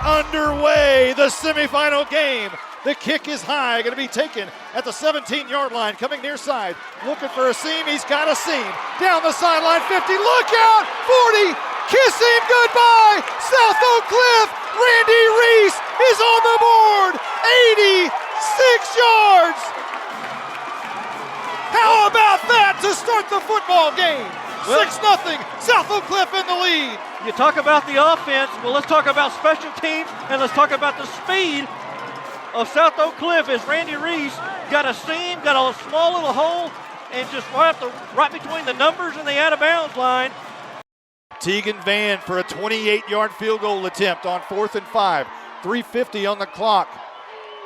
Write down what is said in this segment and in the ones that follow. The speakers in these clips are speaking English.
underway. The semifinal game. The kick is high, going to be taken at the 17-yard line, coming near side, looking for a seam. He's got a seam. Down the sideline, 50, look out, 40, kiss him goodbye. South Oak Cliff, Randy Reese is on the board, 86 yards. How about that to start the football game? 6-0, South Oak Cliff in the lead. You talk about the offense, well, let's talk about special teams, and let's talk about the speed of South Oak Cliff as Randy Reese got a seam, got a small little hole, and just right between the numbers and the out-of-bounds line. Tegan Van for a 28-yard field goal attempt on 4th and 5. 3:50 on the clock.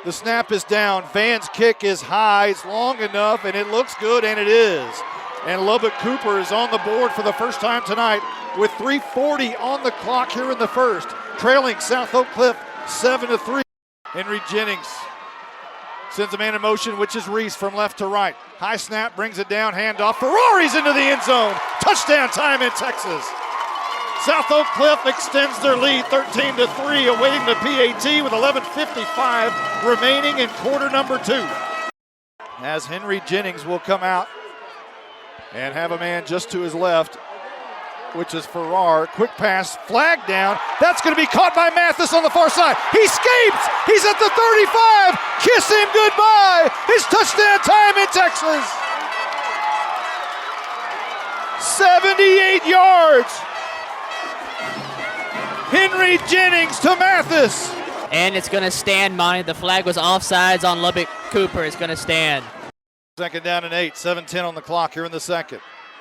The snap is down. Van's kick is high. It's long enough, and it looks good, and it is. And Lubbock Cooper is on the board for the first time tonight with 3:40 on the clock here in the first. Trailing South Oak Cliff 7-3. Henry Jennings sends a man in motion, which is Reese from left to right. High snap, brings it down, handoff. Ferrari's into the end zone. Touchdown time in Texas. South Oak Cliff extends their lead 13-3, awaiting the PAT with 11:55 remaining in quarter number 2. As Henry Jennings will come out and have a man just to his left, which is Farrar. Quick pass, flag down. That's going to be caught by Mathis on the far side. He escapes. He's at the 35. Kiss him goodbye. His touchdown time in Texas. 78 yards. Henry Jennings to Mathis. And it's going to stand, Monty. The flag was offsides on Lubbock Cooper. It's going to stand. 2nd down and 8. 7:10 on the clock here in the second.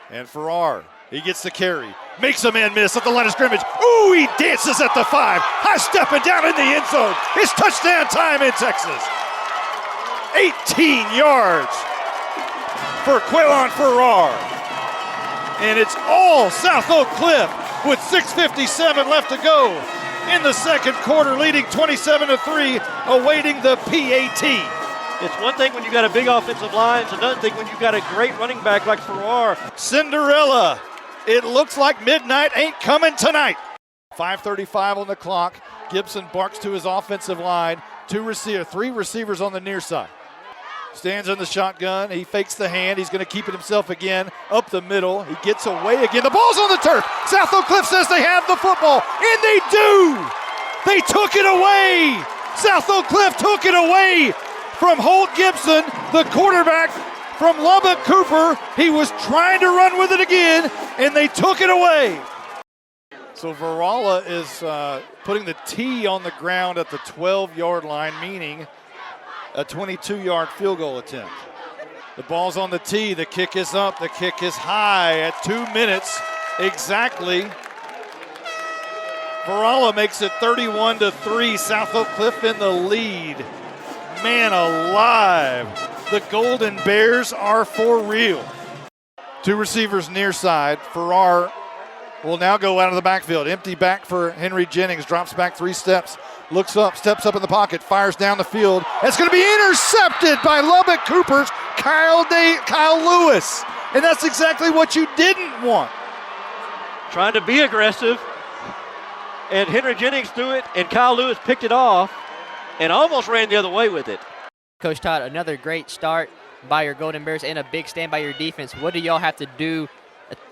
And Farrar, he gets the carry. Makes a man miss at the line of scrimmage. Ooh, he dances at the 5. High stepping down in the end zone. It's touchdown time in Texas. 18 yards for Quaylon Farrar. And it's all South Oak Cliff with 6:57 left to go in the second quarter, leading 27-3, awaiting the PAT. It's one thing when you got a big offensive line. It's another thing when you got a great running back like Farrar. Cinderella. It looks like midnight ain't coming tonight. 5:35 on the clock. Gibson barks to his offensive line. 3 receivers on the near side. Stands in the shotgun. He fakes the hand. He's going to keep it himself again. Up the middle. He gets away again. The ball's on the turf. South Oak Cliff says they have the football. And they do. They took it away. South Oak Cliff took it away from Holt Gibson, the quarterback from Lubbock Cooper. He was trying to run with it again, and they took it away. So Varala is putting the tee on the ground at the 12-yard line, meaning a 22-yard field goal attempt. The ball's on the tee. The kick is up. The kick is high at 2 minutes exactly. Varala makes it 31-3. South Oak Cliff in the lead. Man alive, the Golden Bears are for real. 2 receivers near side. Farrar will now go out of the backfield. Empty back for Henry Jennings. Drops back 3 steps. Looks up, steps up in the pocket, fires down the field. It's going to be intercepted by Lubbock Cooper's Kyle Lewis. And that's exactly what you didn't want. Trying to be aggressive. And Henry Jennings threw it, and Kyle Lewis picked it off and almost ran the other way with it. Coach Todd, another great start by your Golden Bears and a big stand by your defense. What do y'all have to do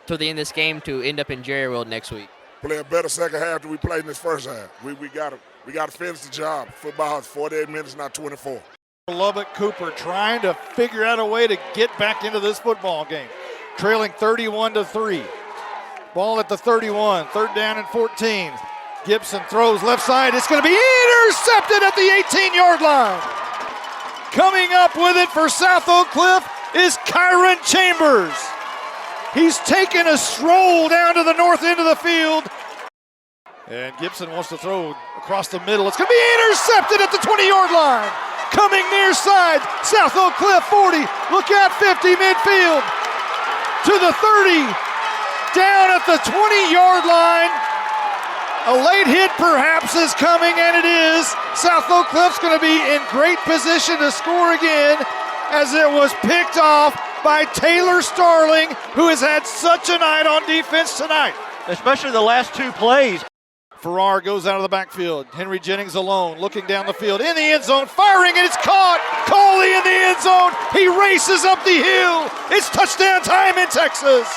to the end of this game to end up in Jerry World next week? Play a better second half than we played in this first half. We got to finish the job. Football is 48 minutes, not 24. Lubbock Cooper trying to figure out a way to get back into this football game. Trailing 31-3. Ball at the 31, 3rd down and 14. Gibson throws left side. It's going to be intercepted at the 18-yard line. Coming up with it for South Oak Cliff is Kyron Chambers. He's taken a stroll down to the north end of the field. And Gibson wants to throw across the middle. It's going to be intercepted at the 20-yard line. Coming near side, South Oak Cliff 40. Look out, 50 midfield. To the 30. Down at the 20-yard line. A late hit perhaps is coming, and it is. South Oak Cliff's going to be in great position to score again as it was picked off by Taylor Starling, who has had such a night on defense tonight. Especially the last 2 plays. Farrar goes out of the backfield. Henry Jennings alone, looking down the field, in the end zone, firing, and it's caught. Coley in the end zone. He races up the hill. It's touchdown time in Texas.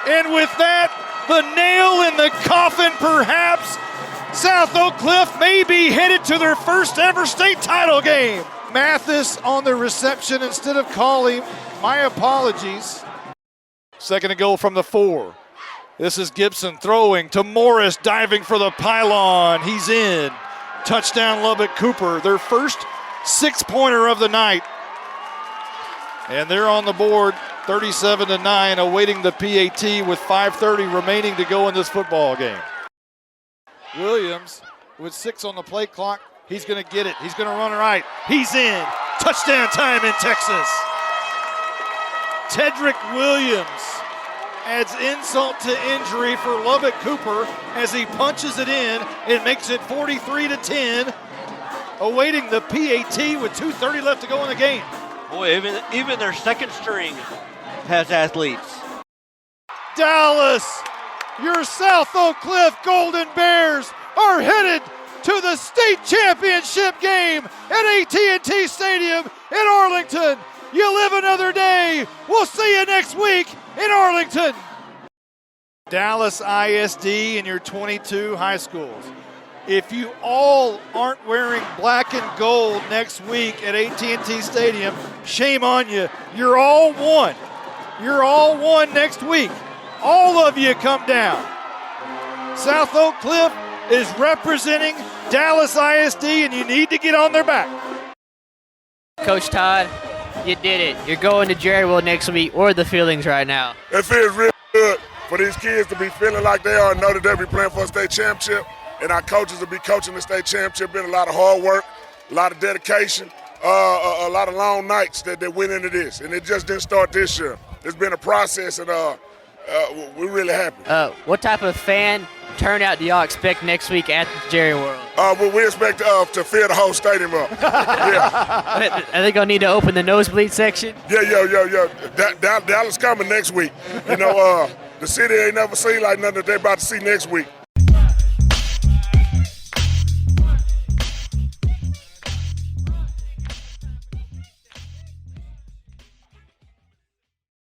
And with that, the nail in the coffin, perhaps, South Oak Cliff may be headed to their first ever state title game. Mathis on the reception instead of Coley. My apologies. Second and goal from the 4. This is Gibson throwing to Morris, diving for the pylon. He's in. Touchdown Lubbock Cooper, their first 6-pointer of the night. And they're on the board 37-9, awaiting the PAT with 5:30 remaining to go in this football game. Williams with 6 on the play clock. He's going to get it. He's going to run right. He's in. Touchdown time in Texas. Tedrick Williams adds insult to injury for Lubbock Cooper as he punches it in. It makes it 43-10, awaiting the PAT with 2:30 left to go in the game. Boy, even their second string has athletes. Dallas, your South Oak Cliff Golden Bears are headed to the state championship game at AT&T Stadium in Arlington. You live another day. We'll see you next week in Arlington. Dallas ISD and your 22 high schools. If you all aren't wearing black and gold next week at AT&T Stadium, shame on you. You're all one. You're all one next week. All of you come down. South Oak Cliff is representing Dallas ISD, and you need to get on their back. Coach Todd, you did it. You're going to Jerryville next week. What are the feelings right now? It feels real good for these kids to be feeling like they are and know that they'll be playing for a state championship. And our coaches will be coaching the state championship. Been a lot of hard work, a lot of dedication, a lot of long nights that went into this. And it just didn't start this year. It's been a process, and we're really happy. What type of fan turnout do y'all expect next week at Jerry World? We expect to fill the whole stadium up. Yeah. Are they going to need to open the nosebleed section? Yeah. Dallas coming next week. You know, the city ain't never seen like nothing that they about to see next week.